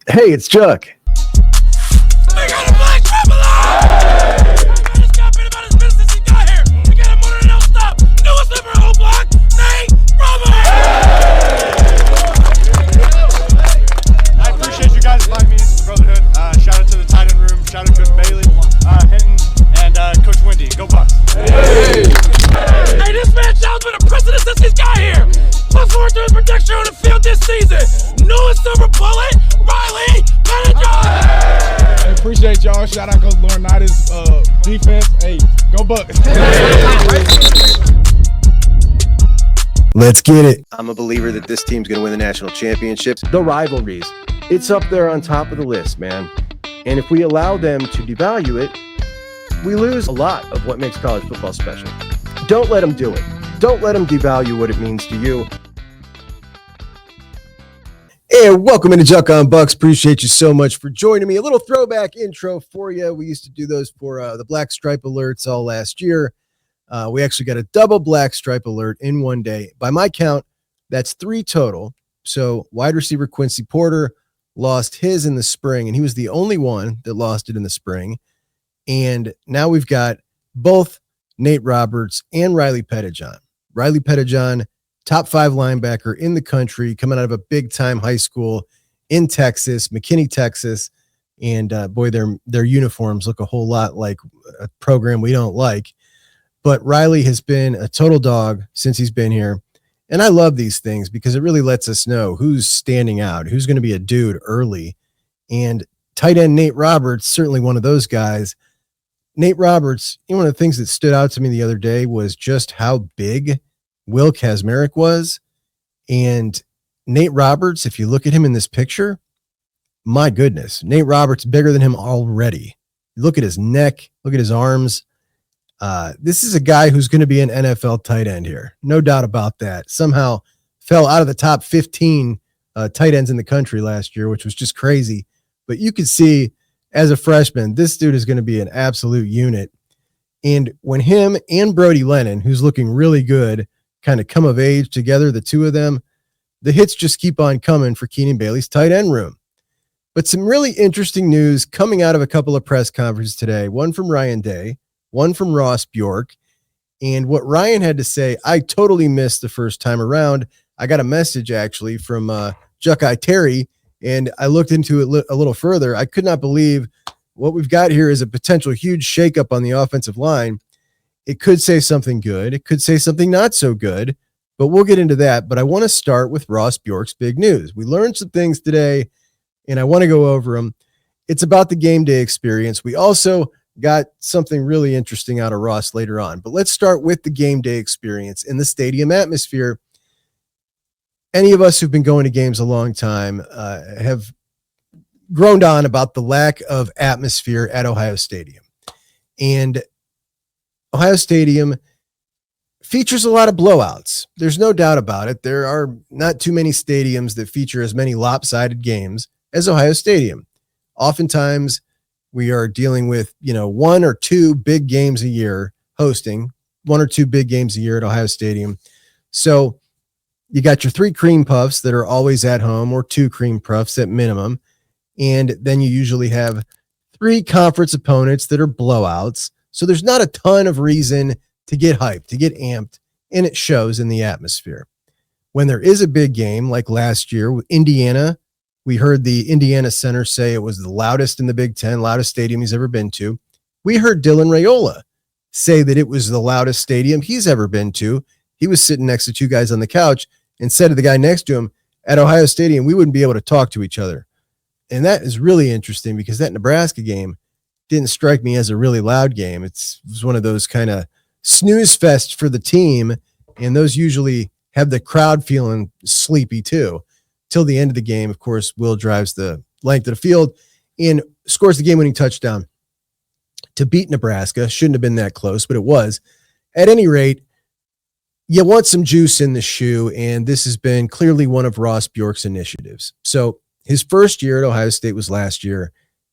Hey, it's Chuck. We got a black stripe alive! I just got bit about his business since he got here. We got him on an stop. Newest member of O Block, Nate Roberts! I appreciate you guys inviting me into the Brotherhood. Shout out to the tight end room. Shout out to Coach Bailey, Hinton, and Coach Wendy. Go Bucks! Hey, this man Child's been a president since he's got here. Look forward to his protection on the field this season. Newest silver bullet, Riley Pettigrew. Hey, appreciate y'all. Shout out Coach Laurinaitis, defense. Hey, go Bucks. Let's get it. I'm a believer that this team's going to win the national championships. The rivalries, it's up there on top of the list, man. And if we allow them to devalue it, we lose a lot of what makes college football special. Don't let them do it. Don't let them devalue what it means to you. Hey, welcome into Juck on Bucks. Appreciate you so much for joining me. A little throwback intro for you. We used to do those for the Black Stripe alerts all last year. We actually got a double Black Stripe alert in one day. By my count, that's 3 total. So wide receiver Quincy Porter lost his in the spring, and he was the only one that lost it in the spring. And now we've got both Nate Roberts and Riley Pettigrew. Riley Pettigrew, top 5 linebacker in the country, coming out of a big-time high school in Texas, McKinney, Texas. And boy, their uniforms look a whole lot like a program we don't like. But Riley has been a total dog since he's been here. And I love these things because it really lets us know who's standing out, who's going to be a dude early. And tight end Nate Roberts, certainly one of those guys. Nate Roberts, one of the things that stood out to me the other day was just how big Will Kazmarek was. And Nate Roberts, if you look at him in this picture, my goodness, Nate Roberts bigger than him already. Look at his neck, look at his arms. This is a guy who's going to be an NFL tight end here. No doubt about that. Somehow fell out of the top 15 tight ends in the country last year, which was just crazy. But you could see as a freshman, this dude is going to be an absolute unit. And when him and Brody Lennon, who's looking really good, kind of come of age together, the two of them, the hits just keep on coming for Keenan Bailey's tight end room. But some really interesting news coming out of a couple of press conferences today, one from Ryan Day, one from Ross Bjork. And what Ryan had to say, I totally missed the first time around. I got a message actually from JUCK'S Terry, and I looked into it a little further. I could not believe what we've got here is a potential huge shakeup on the offensive line. It could say something good. It could say something not so good, but we'll get into that. But I want to start with Ross Bjork's big news. We learned some things today, and I want to go over them. It's about the game day experience. We also got something really interesting out of Ross later on. But let's start with the game day experience in the stadium atmosphere. Any of us who've been going to games a long time have groaned on about the lack of atmosphere at Ohio Stadium. And Ohio Stadium features a lot of blowouts. There's no doubt about it. There are not too many stadiums that feature as many lopsided games as Ohio Stadium. Oftentimes, we are dealing with, 1 or 2 big games a year, hosting 1 or 2 big games a year at Ohio Stadium. So you got your 3 cream puffs that are always at home, or 2 cream puffs at minimum. And then you usually have 3 conference opponents that are blowouts. So there's not a ton of reason to get hyped, to get amped, and it shows in the atmosphere. When there is a big game, like last year with Indiana, we heard the Indiana center say it was the loudest in the Big Ten, loudest stadium he's ever been to. We heard Dylan Raiola say that it was the loudest stadium he's ever been to. He was sitting next to 2 guys on the couch and said to the guy next to him, at Ohio Stadium, we wouldn't be able to talk to each other. And that is really interesting because that Nebraska game didn't strike me as a really loud game. It was one of those kind of snooze fest for the team, and those usually have the crowd feeling sleepy too. Till the end of the game, of course, Will drives the length of the field and scores the game-winning touchdown to beat Nebraska. Shouldn't have been that close, but it was. At any rate, you want some juice in the shoe, and this has been clearly one of Ross Bjork's initiatives. So his first year at Ohio State was last year,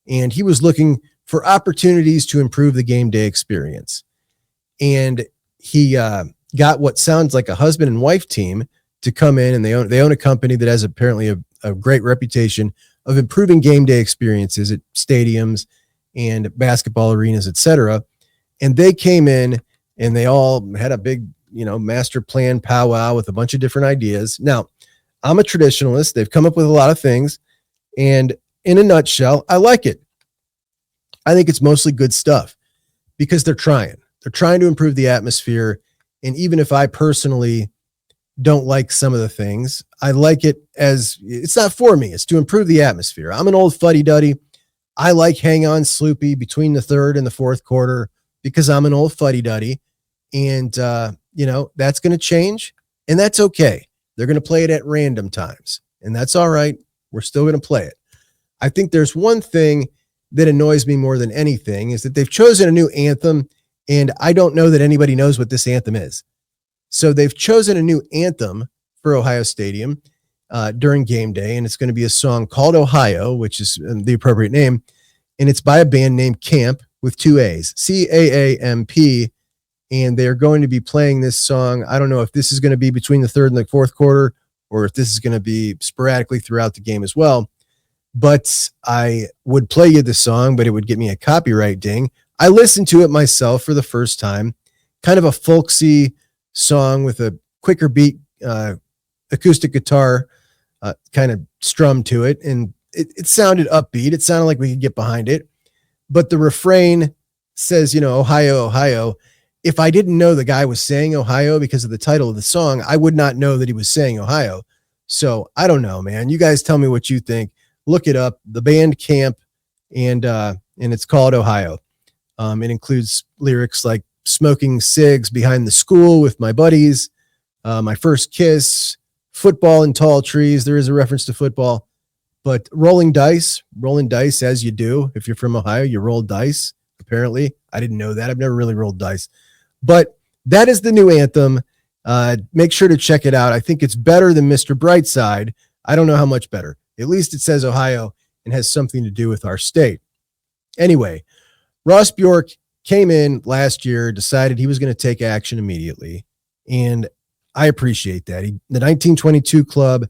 and he was looking for opportunities to improve the game day experience. And he got what sounds like a husband and wife team to come in, and they own a company that has apparently a great reputation of improving game day experiences at stadiums and basketball arenas, etc. And they came in and they all had a big, master plan powwow with a bunch of different ideas. Now, I'm a traditionalist. They've come up with a lot of things. And in a nutshell, I like it. I think it's mostly good stuff because they're trying. They're trying to improve the atmosphere. And even if I personally don't like some of the things, I like it as it's not for me. It's to improve the atmosphere. I'm an old fuddy-duddy. I like hang on Sloopy between the third and the fourth quarter because I'm an old fuddy-duddy. And, that's going to change. And that's okay. They're going to play it at random times. And that's all right. We're still going to play it. I think there's one thing that annoys me more than anything is that they've chosen a new anthem. And I don't know that anybody knows what this anthem is. So they've chosen a new anthem for Ohio Stadium during game day. And it's going to be a song called Ohio, which is the appropriate name. And it's by a band named Camp with 2 A's, CAAMP. And they're going to be playing this song. I don't know if this is going to be between the third and the fourth quarter or if this is going to be sporadically throughout the game as well. But I would play you the song, but it would get me a copyright ding. I listened to it myself for the first time, kind of a folksy song with a quicker beat, acoustic guitar kind of strummed to it. And it sounded upbeat. It sounded like we could get behind it. But the refrain says, Ohio, Ohio. If I didn't know the guy was saying Ohio because of the title of the song, I would not know that he was saying Ohio. So I don't know, man. You guys tell me what you think. Look it up. The band Camp, and it's called Ohio. It includes lyrics like smoking cigs behind the school with my buddies, my first kiss, football in tall trees. There is a reference to football, but rolling dice as you do. If you're from Ohio, you roll dice. Apparently, I didn't know that. I've never really rolled dice, but that is the new anthem. Make sure to check it out. I think it's better than Mr. Brightside. I don't know how much better. At least it says Ohio and has something to do with our state. Anyway, Ross Bjork came in last year, decided he was going to take action immediately. And I appreciate that. The 1922 Club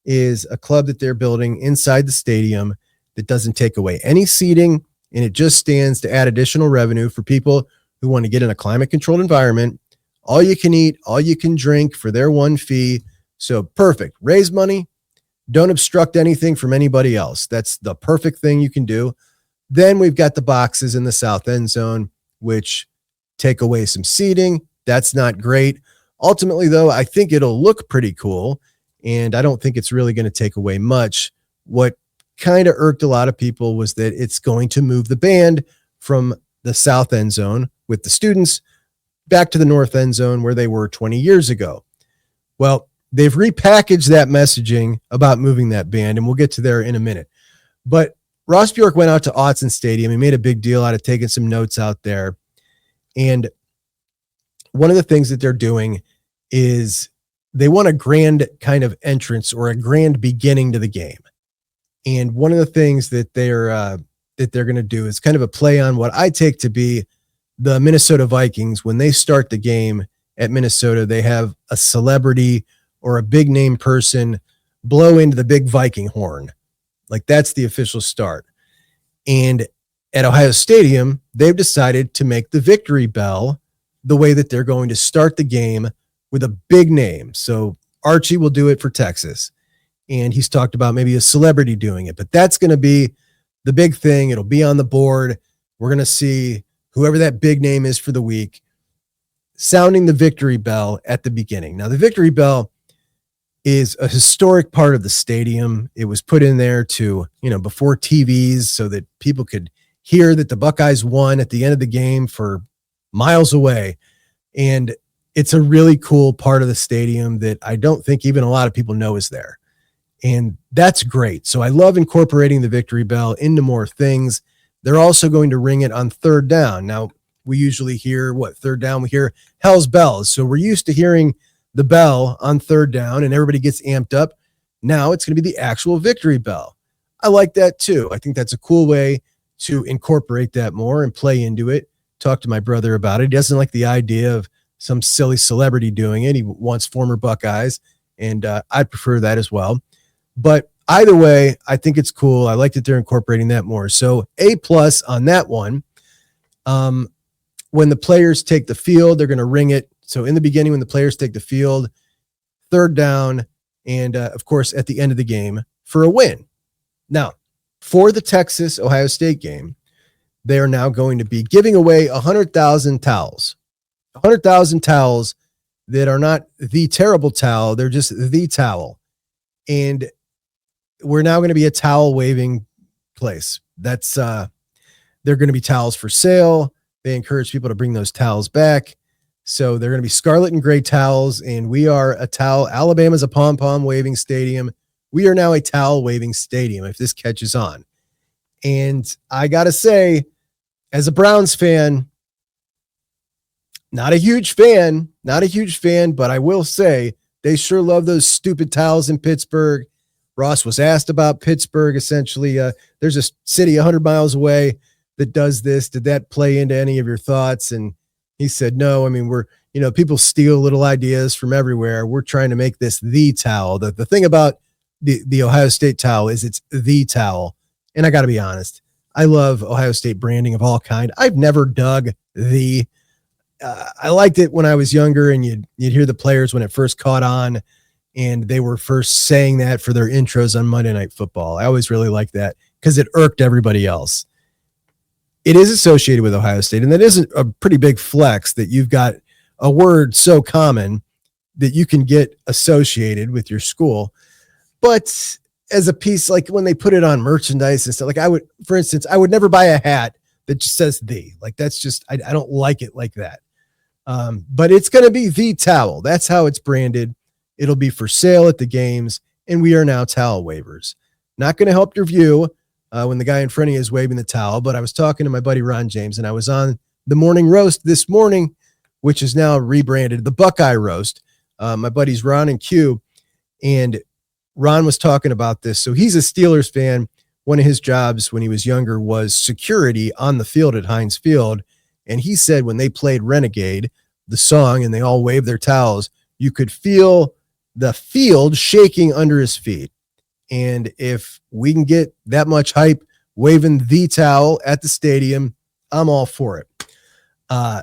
is a club that they're building inside the stadium that doesn't take away any seating. And it just stands to add additional revenue for people who want to get in a climate controlled environment. All you can eat, all you can drink for their one fee. So perfect. Raise money. Don't obstruct anything from anybody else. That's the perfect thing you can do. Then we've got the boxes in the south end zone, which take away some seating. That's not great. Ultimately, though, I think it'll look pretty cool. And I don't think it's really going to take away much. What kind of irked a lot of people was that it's going to move the band from the south end zone with the students back to the north end zone where they were 20 years ago. Well, they've repackaged that messaging about moving that band, and we'll get to there in a minute. But Ross Bjork went out to Autzen Stadium. He made a big deal out of taking some notes out there. And one of the things that they're doing is they want a grand kind of entrance or a grand beginning to the game. And one of the things that they're going to do is kind of a play on what I take to be the Minnesota Vikings. When they start the game at Minnesota, they have a celebrity or a big name person blow into the big Viking horn. Like that's the official start. And at Ohio Stadium, they've decided to make the victory bell the way that they're going to start the game with a big name. So Archie will do it for Texas. And he's talked about maybe a celebrity doing it, but that's going to be the big thing. It'll be on the board. We're going to see whoever that big name is for the week sounding the victory bell at the beginning. Now, the victory bell is a historic part of the stadium. It was put in there to, before TVs so that people could hear that the Buckeyes won at the end of the game for miles away. And it's a really cool part of the stadium that I don't think even a lot of people know is there. And that's great. So I love incorporating the victory bell into more things. They're also going to ring it on third down. Now, we usually hear third down? We hear Hell's Bells. So we're used to hearing the bell on third down and everybody gets amped up. Now it's going to be the actual victory bell. I like that too. I think that's a cool way to incorporate that more and play into it. Talk to my brother about it. He doesn't like the idea of some silly celebrity doing it. He wants former Buckeyes, and I prefer that as well. But either way, I think it's cool. I like that they're incorporating that more. So A+ on that one. When the players take the field, they're going to ring it. So in the beginning, when the players take the field, third down, and of course, at the end of the game for a win. Now, for the Texas-Ohio State game, they are now going to be giving away 100,000 towels. 100,000 towels that are not the terrible towel. They're just the towel. And we're now going to be a towel waving place. That's they're going to be towels for sale. They encourage people to bring those towels back. So they're going to be scarlet and gray towels, and we are a towel. Alabama's a pom-pom waving stadium. We are now a towel waving stadium if this catches on. And I got to say, as a Browns fan, not a huge fan, but I will say they sure love those stupid towels in Pittsburgh. Ross was asked about Pittsburgh. Essentially, there's a city 100 miles away that does this. Did that play into any of your thoughts? And he said, no. I mean, people steal little ideas from everywhere. We're trying to make this the towel. The thing about the Ohio State towel is it's the towel. And I got to be honest, I love Ohio State branding of all kind. I've never dug the. I liked it when I was younger, and you'd hear the players when it first caught on, and they were first saying that for their intros on Monday Night Football. I always really liked that because it irked everybody else. It is associated with Ohio State, and that is a pretty big flex that you've got a word so common that you can get associated with your school. But as a piece, like when they put it on merchandise and stuff, like I would never buy a hat that just says the, like, that's just, I don't like it like that. But it's going to be the towel. That's how it's branded. It'll be for sale at the games, and we are now towel wavers. Not going to help your view when the guy in front of you is waving the towel, but I was talking to my buddy Ron James, and I was on the morning roast this morning, which is now rebranded the Buckeye Roast. My buddies Ron and Q, and Ron was talking about this. So he's a Steelers fan. One of his jobs when he was younger was security on the field at Heinz Field. And he said when they played Renegade, the song, and they all waved their towels, you could feel the field shaking under his feet. And if we can get that much hype waving the towel at the stadium, I'm all for it.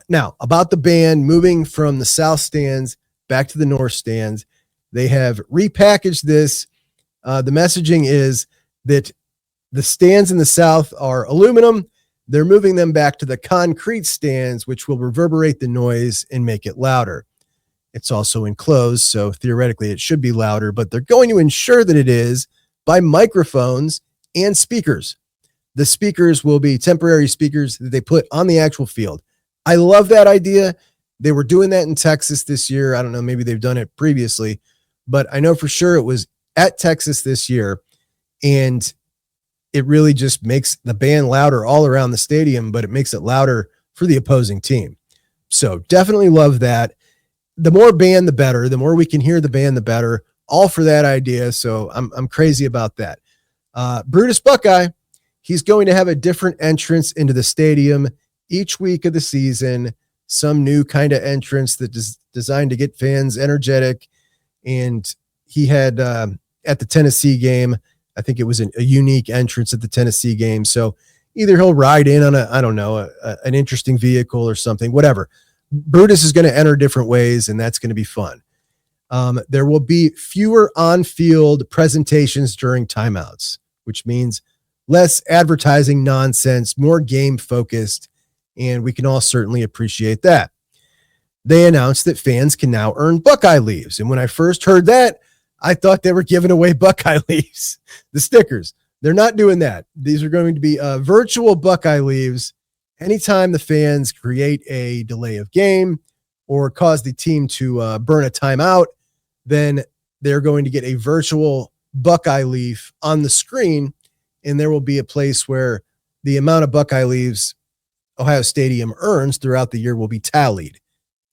Now, about the band moving from the south stands back to the north stands, they have repackaged this. The messaging is that the stands in the south are aluminum. They're moving them back to the concrete stands, which will reverberate the noise and make it louder. It's also enclosed, so theoretically it should be louder, but they're going to ensure that it is by microphones and speakers. The speakers will be temporary speakers that they put on the actual field. I love that idea. They were doing that in Texas this year. I don't know, maybe they've done it previously, but I know for sure it was at Texas this year, and it really just makes the band louder all around the stadium, but it makes it louder for the opposing team. So definitely love that. The more band, the better. The more we can hear the band, the better. All for that idea. So I'm crazy about that. Brutus Buckeye, he's going to have a different entrance into the stadium each week of the season. Some new kind of entrance that is designed to get fans energetic. And he had at the Tennessee game, I think it was a unique entrance at the Tennessee game. So either he'll ride in on an interesting vehicle or something, whatever. Brutus is going to enter different ways, and that's going to be fun. There will be fewer on-field presentations during timeouts, which means less advertising nonsense, more game-focused, and we can all certainly appreciate that. They announced that fans can now earn Buckeye leaves, and when I first heard that, I thought they were giving away Buckeye leaves, the stickers. They're not doing that. These are going to be virtual Buckeye leaves. Anytime the fans create a delay of game or cause the team to burn a timeout, then they're going to get a virtual Buckeye leaf on the screen, and there will be a place where the amount of Buckeye leaves Ohio Stadium earns throughout the year will be tallied.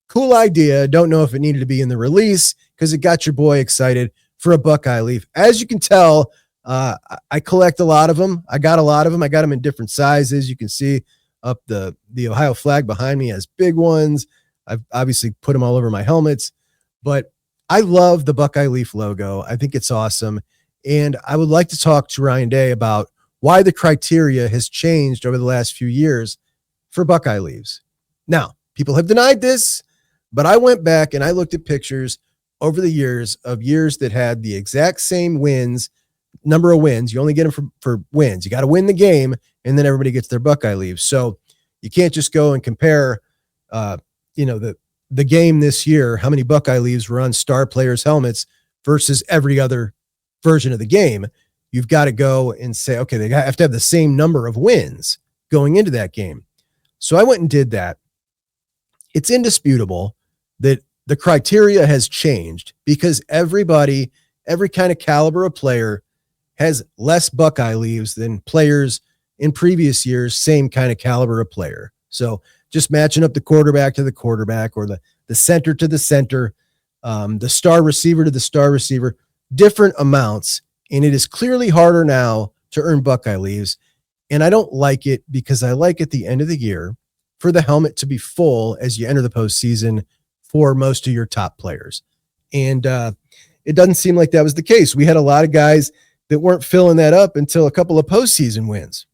Cool idea. Don't know if it needed to be in the release because it got your boy excited for a Buckeye leaf. As you can tell, I collect a lot of them. I got a lot of them. I got them in different sizes. You can see up the Ohio flag behind me has big ones. I've obviously put them all over my helmets, but I love the Buckeye leaf logo. I think it's awesome. And I would like to talk to Ryan Day about why the criteria has changed over the last few years for Buckeye leaves. Now, people have denied this, but I went back and I looked at pictures over the years of years that had the exact same wins, number of wins. You only get them for wins. You got to win the game, and then everybody gets their Buckeye leaves. So you can't just go and compare, the game this year, how many Buckeye leaves were on star players' helmets versus every other version of the game. You've got to go and say, okay, they have to have the same number of wins going into that game. So I went and did that. It's indisputable that the criteria has changed because every kind of caliber of player has less Buckeye leaves than players in previous years, same kind of caliber of player. So just matching up the quarterback to the quarterback or the center to the center, the star receiver to the star receiver, different amounts. And it is clearly harder now to earn Buckeye leaves. And I don't like it because I like at the end of the year for the helmet to be full as you enter the postseason for most of your top players. And it doesn't seem like that was the case. We had a lot of guys that weren't filling that up until a couple of postseason wins.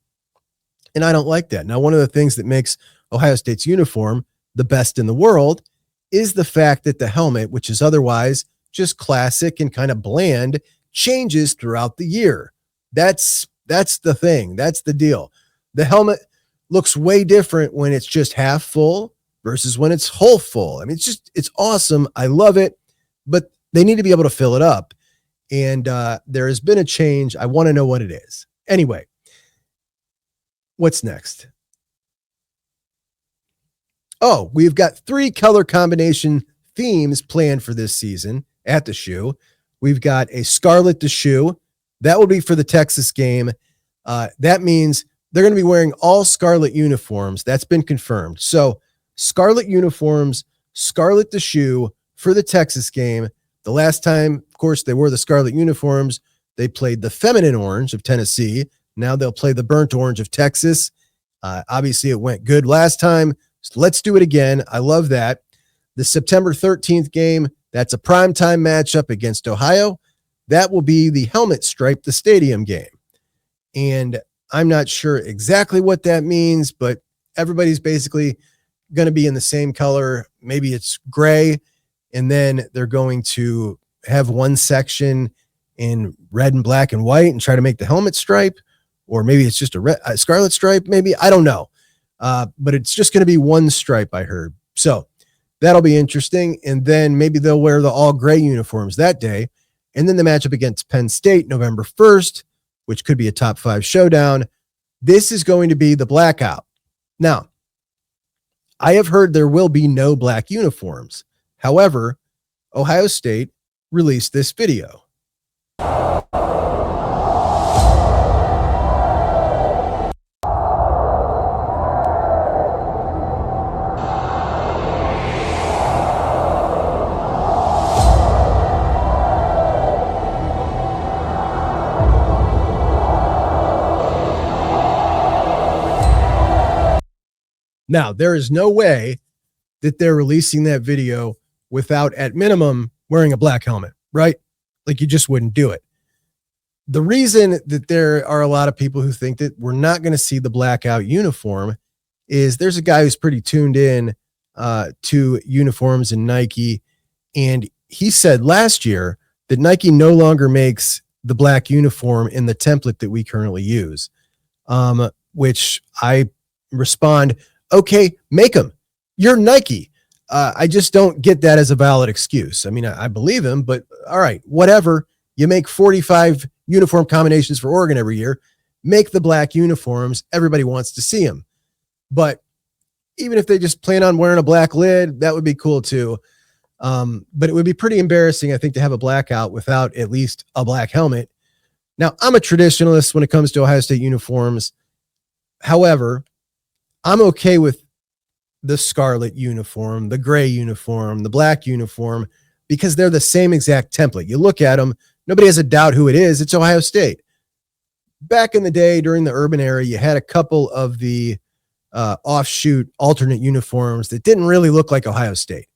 And I don't like that. Now, one of the things that makes Ohio State's uniform the best in the world is the fact that the helmet, which is otherwise just classic and kind of bland, changes throughout the year. That's the thing. That's the deal. The helmet looks way different when it's just half full versus when it's whole full. I mean, it's awesome. I love it, but they need to be able to fill it up. And there has been a change. I want to know what it is. Anyway, what's next? Oh, we've got 3 color combination themes planned for this season at the shoe. We've got a scarlet the shoe. That will be for the Texas game. That means they're going to be wearing all scarlet uniforms. That's been confirmed. So scarlet uniforms, scarlet the shoe for the Texas game. The last time, of course, they wore the scarlet uniforms, they played the feminine orange of Tennessee. Now they'll play the burnt orange of Texas. Obviously, it went good last time. So let's do it again. I love that. The September 13th game, that's a primetime matchup against Ohio. That will be the helmet stripe, the stadium game. And I'm not sure exactly what that means, but everybody's basically going to be in the same color. Maybe it's gray, and then they're going to have one section in red and black and white and try to make the helmet stripe, or maybe it's just a scarlet stripe. Maybe, I don't know. But it's just going to be one stripe, I heard. So that'll be interesting. And then maybe they'll wear the all gray uniforms that day. And then the matchup against Penn State, November 1st, which could be a top 5 showdown. This is going to be the blackout. Now, I have heard there will be no black uniforms. However, Ohio State released this video. Now, there is no way that they're releasing that video without, at minimum, wearing a black helmet, right? Like, you just wouldn't do it. The reason that there are a lot of people who think that we're not going to see the blackout uniform is there's a guy who's pretty tuned in to uniforms and Nike. And he said last year that Nike no longer makes the black uniform in the template that we currently use, which I respond, okay, make them. You're Nike. I just don't get that as a valid excuse. I mean, I believe him, but all right, whatever. You make 45 uniform combinations for Oregon every year. Make the black uniforms. Everybody wants to see them. But even if they just plan on wearing a black lid, that would be cool too. But it would be pretty embarrassing, I think, to have a blackout without at least a black helmet. Now, I'm a traditionalist when it comes to Ohio State uniforms. However, I'm okay with the scarlet uniform, the gray uniform, the black uniform, because they're the same exact template. You look at them, nobody has a doubt who it is. It's Ohio State. Back in the day, during the urban era, you had a couple of the offshoot alternate uniforms that didn't really look like Ohio State.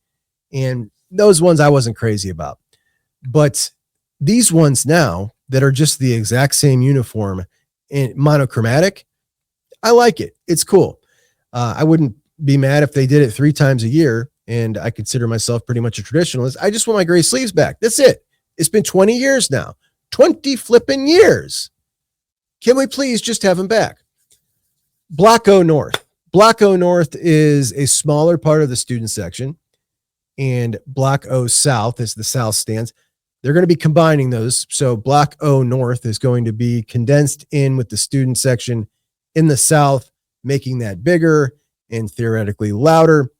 And those ones I wasn't crazy about. But these ones now, that are just the exact same uniform and monochromatic, I like it. It's cool. I wouldn't be mad if they did it 3 times a year, and I consider myself pretty much a traditionalist. I just want my gray sleeves back. That's it. It's been 20 years now. 20 flipping years. Can we please just have them back? Block O North. Block O North is a smaller part of the student section, and Block O South, as the South stands, they're going to be combining those. So Block O North is going to be condensed in with the student section in the South, making that bigger and theoretically louder.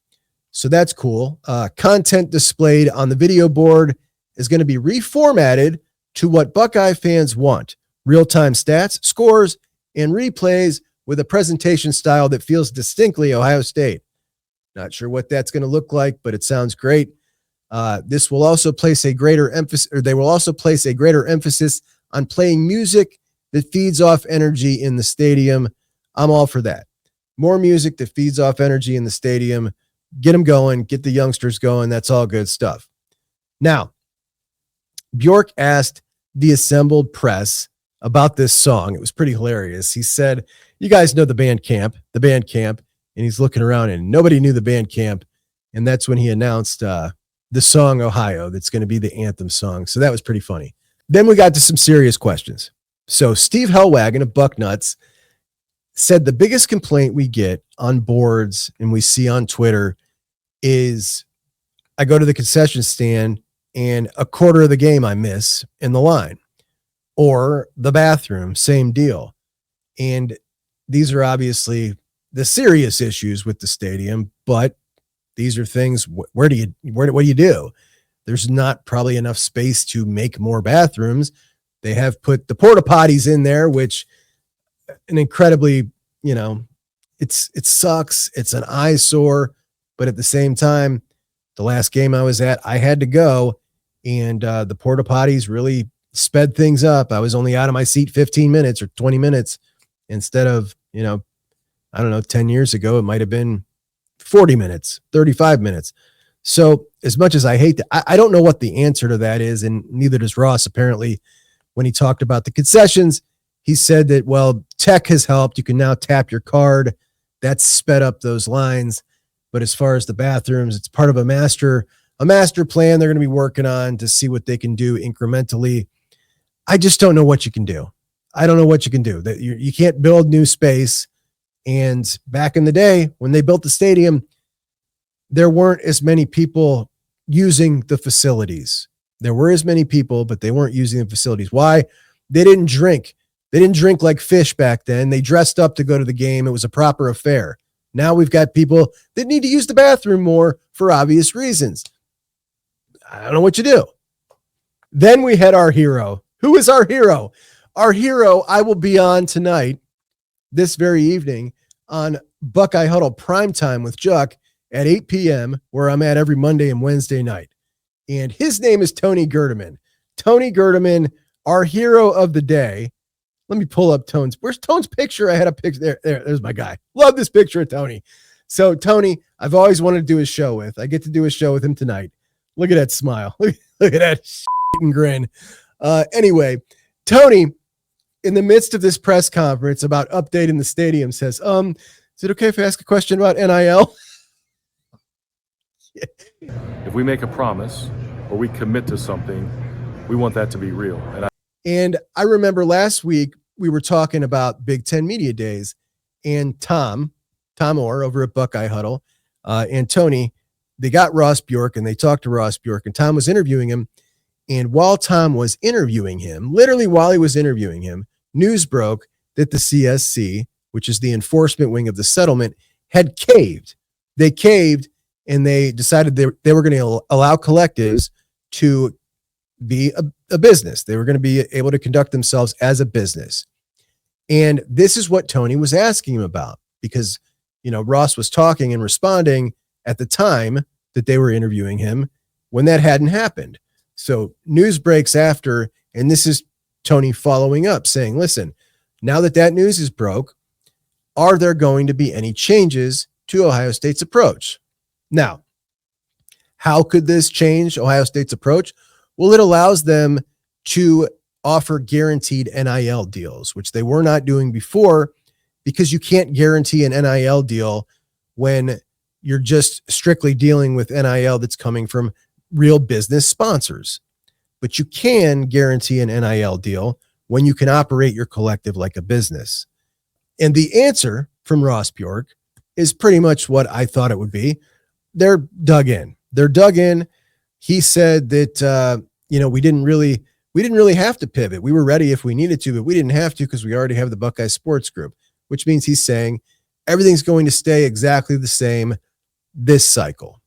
So that's cool. Content displayed on the video board is going to be reformatted to what Buckeye fans want. Real-time stats, scores, and replays with a presentation style that feels distinctly Ohio State. Not sure what that's going to look like, but it sounds great. This will also place a greater emphasis, or they will also place a greater emphasis on playing music that feeds off energy in the stadium. I'm all for that. More music that feeds off energy in the stadium. Get them going, get the youngsters going. That's all good stuff. Now, Bjork asked the assembled press about this song. It was pretty hilarious. He said, you guys know the band camp, and he's looking around and nobody knew the band camp. And that's when he announced the song Ohio that's going to be the anthem song. So that was pretty funny. Then we got to some serious questions. So Steve Hellwagon of Bucknuts said the biggest complaint we get on boards and we see on Twitter is I go to the concession stand and a quarter of the game I miss in the line, or the bathroom, same deal. And these are obviously the serious issues with the stadium, but these are things, what do you do? There's not probably enough space to make more bathrooms. They have put the porta potties in there, which an incredibly, it sucks. It's an eyesore, but at the same time, the last game I was at, I had to go, and the porta potties really sped things up. I was only out of my seat 15 minutes or 20 minutes instead of, 10 years ago, it might've been 40 minutes, 35 minutes. So as much as I hate that, I don't know what the answer to that is. And neither does Ross. Apparently, when he talked about the concessions, he said that, well, tech has helped. You can now tap your card. That's sped up those lines. But as far as the bathrooms, it's part of a master plan they're going to be working on to see what they can do incrementally. I just don't know what you can do. I don't know what you can do. That you can't build new space. And back in the day when they built the stadium, there weren't as many people using the facilities. There were as many people, but they weren't using the facilities. Why? They didn't drink. They didn't drink like fish back then. They dressed up to go to the game. It was a proper affair. Now we've got people that need to use the bathroom more for obvious reasons. I don't know what you do. Then we had our hero. Who is our hero? Our hero, I will be on tonight, this very evening, on Buckeye Huddle Primetime with Juck at 8 p.m., where I'm at every Monday and Wednesday night. And his name is Tony Gerdeman. Tony Gerdeman, our hero of the day. Let me pull up Tone's. Where's Tone's picture? I had a picture. There's my guy. Love this picture of Tony. So Tony, I've always wanted to do a show with. I get to do a show with him tonight. Look at that smile. Look at that and grin. Anyway, Tony, in the midst of this press conference about updating the stadium, says, is it okay if I ask a question about NIL? If we make a promise or we commit to something, we want that to be real. And I remember last week we were talking about Big Ten Media Days, and Tom Orr over at Buckeye Huddle, and Tony, they got Ross Bjork and they talked to Ross Bjork, and Tom was interviewing him. And while Tom was interviewing him, literally while he was interviewing him, news broke that the CSC, which is the enforcement wing of the settlement, had caved. They caved, and they decided they were going to allow collectives to be a business. They were going to be able to conduct themselves as a business. And this is what Tony was asking him about, because, Ross was talking and responding at the time that they were interviewing him when that hadn't happened. So news breaks after, and this is Tony following up saying, listen, now that news is broke, are there going to be any changes to Ohio State's approach? Now, how could this change Ohio State's approach? Well, it allows them to offer guaranteed NIL deals, which they were not doing before, because you can't guarantee an NIL deal when you're just strictly dealing with NIL that's coming from real business sponsors. But you can guarantee an NIL deal when you can operate your collective like a business. And the answer from Ross Bjork is pretty much what I thought it would be. They're dug in. He said that, we didn't really have to pivot. We were ready if we needed to, but we didn't have to because we already have the Buckeye Sports Group, which means he's saying everything's going to stay exactly the same this cycle.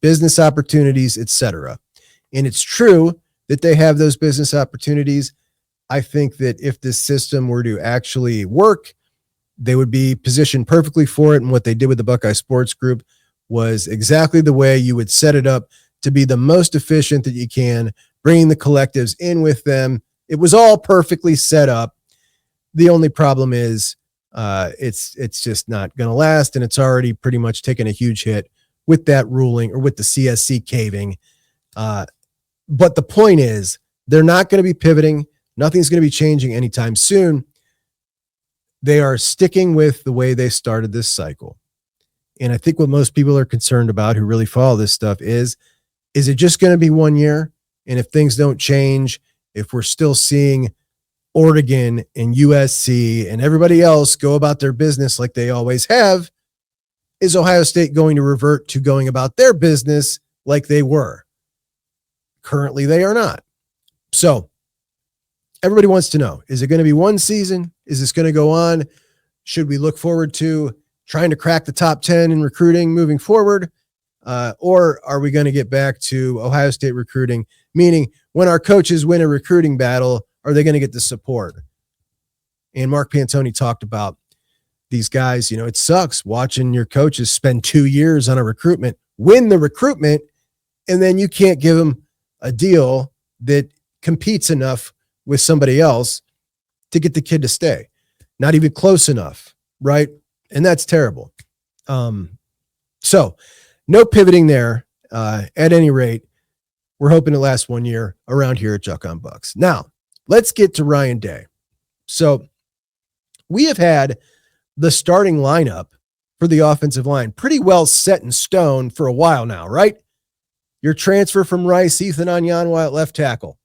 Business opportunities, etc. And it's true that they have those business opportunities. I think that if this system were to actually work, they would be positioned perfectly for it. And what they did with the Buckeye Sports Group was exactly the way you would set it up to be the most efficient that you can, bringing the collectives in with them. It was all perfectly set up. The only problem is it's just not going to last, and it's already pretty much taken a huge hit with that ruling, or with the CSC caving. But the point is, they're not going to be pivoting. Nothing's going to be changing anytime soon. They are sticking with the way they started this cycle. And I think what most people are concerned about who really follow this stuff is it just going to be 1 year? And if things don't change, if we're still seeing Oregon and USC and everybody else go about their business like they always have, is Ohio State going to revert to going about their business like they were? Currently, they are not. So everybody wants to know, is it going to be one season? Is this going to go on? Should we look forward to trying to crack the top 10 in recruiting moving forward? Or are we going to get back to Ohio State recruiting? Meaning, when our coaches win a recruiting battle, are they going to get the support? And Mark Pantoni talked about these guys. It sucks watching your coaches spend 2 years on a recruitment, win the recruitment, and then you can't give them a deal that competes enough with somebody else to get the kid to stay. Not even close enough, right? And that's terrible. So no pivoting there. At any rate, we're hoping to last 1 year around here at Juck on Bucks. Now, let's get to Ryan Day. So we have had the starting lineup for the offensive line pretty well set in stone for a while now, right? Your transfer from Rice, Ethan Yanwa at left tackle.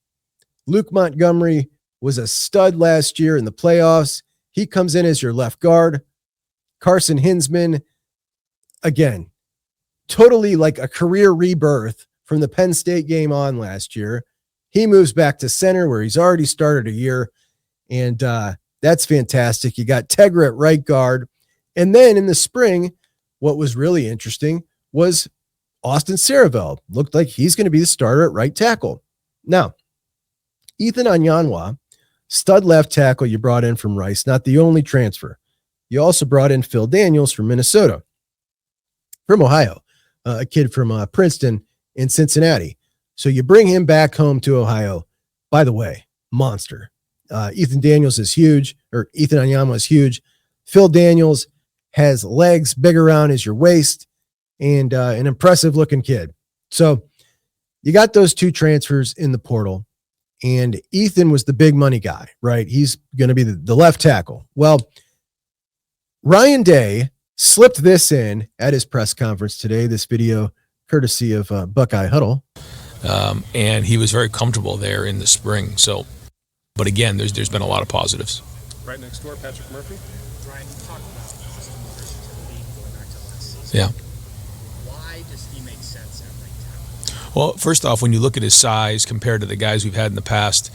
Luke Montgomery was a stud last year in the playoffs. He comes in as your left guard. Carson Hinsman, again, totally like a career rebirth from the Penn State game on last year. He moves back to center where he's already started a year. And that's fantastic. You got Tegra at right guard. And then in the spring, what was really interesting was Austin Saravevelt. Looked like he's going to be the starter at right tackle. Now, Ethan Yanwa, stud left tackle you brought in from Rice, not the only transfer. You also brought in Phil Daniels from Minnesota, from Ohio, a kid from Princeton in Cincinnati. So you bring him back home to Ohio. By the way, monster. Ethan Daniels is huge, or Ethan Yanwa is huge. Phil Daniels has legs big around as your waist, and an impressive looking kid. So you got those two transfers in the portal, and Ethan was the big money guy, right? He's going to be the left tackle. Well, Ryan Day slipped this in at his press conference today, this video courtesy of Buckeye Huddle. And he was very comfortable there in the spring. So, but again, there's been a lot of positives. Right next door, Patrick Murphy. Ryan, you talked about this conversation going back to last season. Yeah. Why does he make sense at right tackle? Well, first off, when you look at his size compared to the guys we've had in the past,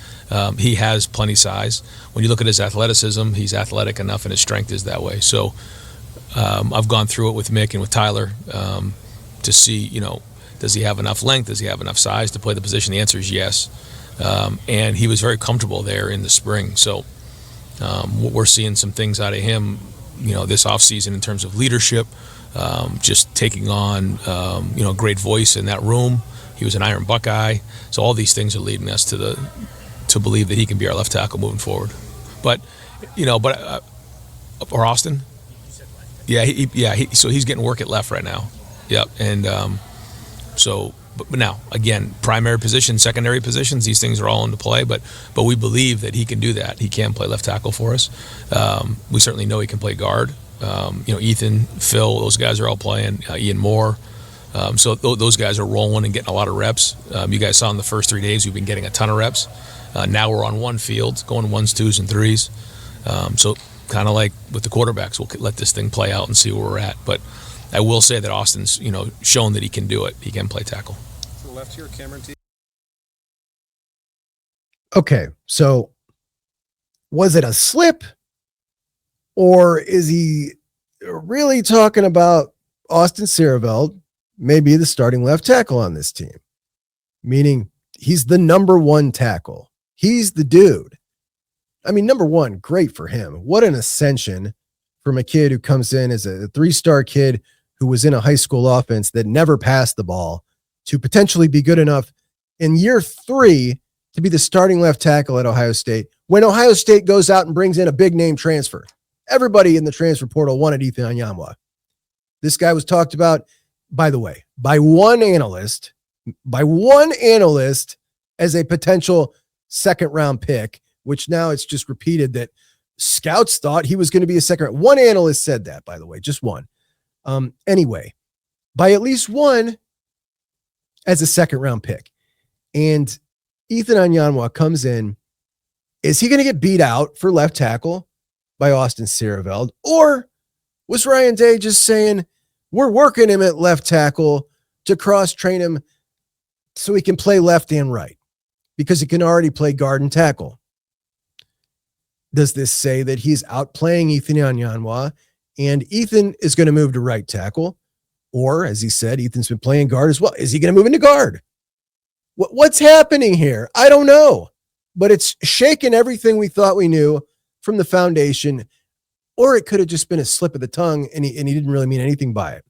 he has plenty size. When you look at his athleticism, he's athletic enough, and his strength is that way. So I've gone through it with Mick and with Tyler to see, does he have enough length? Does he have enough size to play the position? The answer is yes. And he was very comfortable there in the spring. So we're seeing some things out of him, this offseason in terms of leadership, just taking on, great voice in that room. He was an Iron Buckeye. So all these things are leading us to believe that he can be our left tackle moving forward. But, or Austin? Yeah, so he's getting work at left right now. Yep. And so But now, again, primary positions, secondary positions, these things are all into play. But we believe that he can do that. He can play left tackle for us. We certainly know he can play guard. Ethan, Phil, those guys are all playing. Ian Moore. So those guys are rolling and getting a lot of reps. You guys saw in the first 3 days we've been getting a ton of reps. Now we're on one field, going ones, twos, and threes. So kind of like with the quarterbacks, we'll let this thing play out and see where we're at. But I will say that Austin's shown that he can do it. He can play tackle. To the left here, Cameron T. Okay, so was it a slip, or is he really talking about Austin Saravevelt, maybe the starting left tackle on this team? Meaning he's the number one tackle. He's the dude. I mean, number one, great for him. What an ascension from a kid who comes in as a 3-star kid who was in a high school offense that never passed the ball to potentially be good enough in year 3 to be the starting left tackle at Ohio State when Ohio State goes out and brings in a big name transfer. Everybody in the transfer portal wanted Ethan Yanwa. This guy was talked about, by the way, by one analyst as a potential second-round pick, which now it's just repeated that scouts thought he was going to be a second. One analyst said that, by the way, just one. Anyway, by at least one as a second-round pick. And Ethan Yanwa comes in. Is he going to get beat out for left tackle by Austin Saravevelt? Or was Ryan Day just saying, we're working him at left tackle to cross-train him so he can play left and right because he can already play guard and tackle? Does this say that he's outplaying Ethan Yanwa and Ethan is going to move to right tackle? Or, as he said, Ethan's been playing guard as well. Is he going to move into guard? What's happening here? I don't know. But it's shaken everything we thought we knew from the foundation. Or it could have just been a slip of the tongue and he didn't really mean anything by it.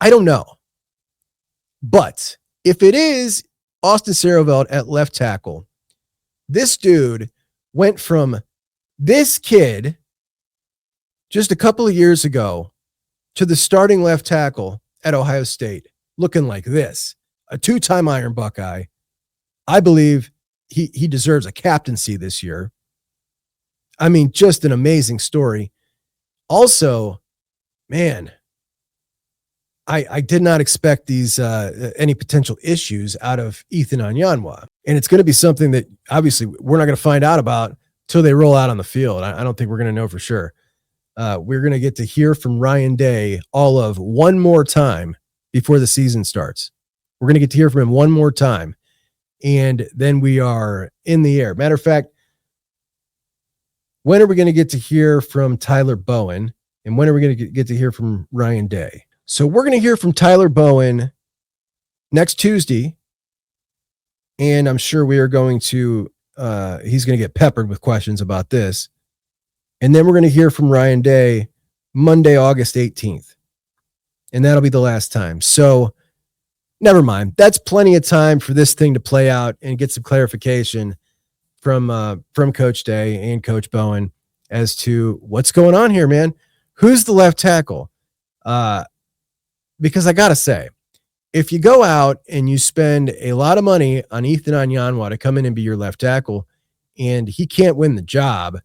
I don't know. But if it is Austin Saravevelt at left tackle, this dude went from this kid just a couple of years ago to the starting left tackle at Ohio State, looking like this, a 2-time Iron Buckeye. I believe he deserves a captaincy this year. I mean, just an amazing story. Also, man, I did not expect these any potential issues out of Ethan Yanwa. And it's going to be something that obviously we're not going to find out about till they roll out on the field. I don't think we're going to know for sure. We're going to get to hear from Ryan Day all of one more time before the season starts. We're going to get to hear from him one more time. And then we are in the air. Matter of fact, when are we going to get to hear from Tyler Bowen? And when are we going to get to hear from Ryan Day? So we're going to hear from Tyler Bowen next Tuesday. And I'm sure we are going to, he's going to get peppered with questions about this. And then we're going to hear from Ryan Day Monday, August 18th. And that'll be the last time. So never mind. That's plenty of time for this thing to play out and get some clarification from Coach Day and Coach Bowen as to what's going on here, man. Who's the left tackle? Because I got to say, if you go out and you spend a lot of money on Ethan Yanwa to come in and be your left tackle and he can't win the job,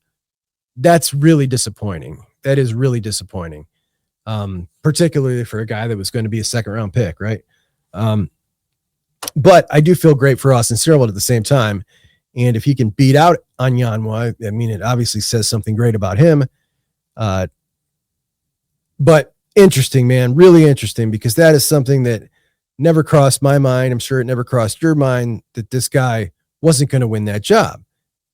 that's really disappointing. That is really disappointing, particularly for a guy that was going to be a second-round pick, right? But I do feel great for Austin Saravevelt at the same time. And if he can beat out on Yanwa, I mean, it obviously says something great about him. But interesting, man, really interesting, because that is something that never crossed my mind. I'm sure it never crossed your mind that this guy wasn't going to win that job.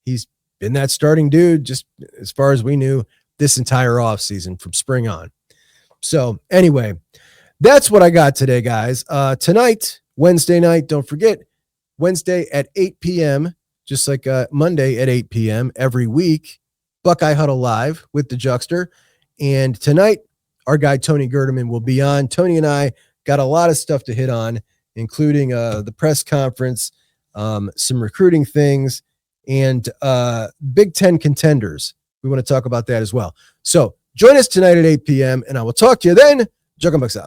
He's been that starting dude, just as far as we knew, this entire offseason from spring on. So anyway, that's what I got today, guys. Tonight, Wednesday night, don't forget, Wednesday at 8 p.m., just like Monday at 8 p.m. every week, Buckeye Huddle Live with the Juckster. And tonight, our guy Tony Gerdeman will be on. Tony and I got a lot of stuff to hit on, including the press conference, some recruiting things, and Big Ten contenders. We want to talk about that as well. So join us tonight at 8 p.m., and I will talk to you then. Juck 'em Bucks out.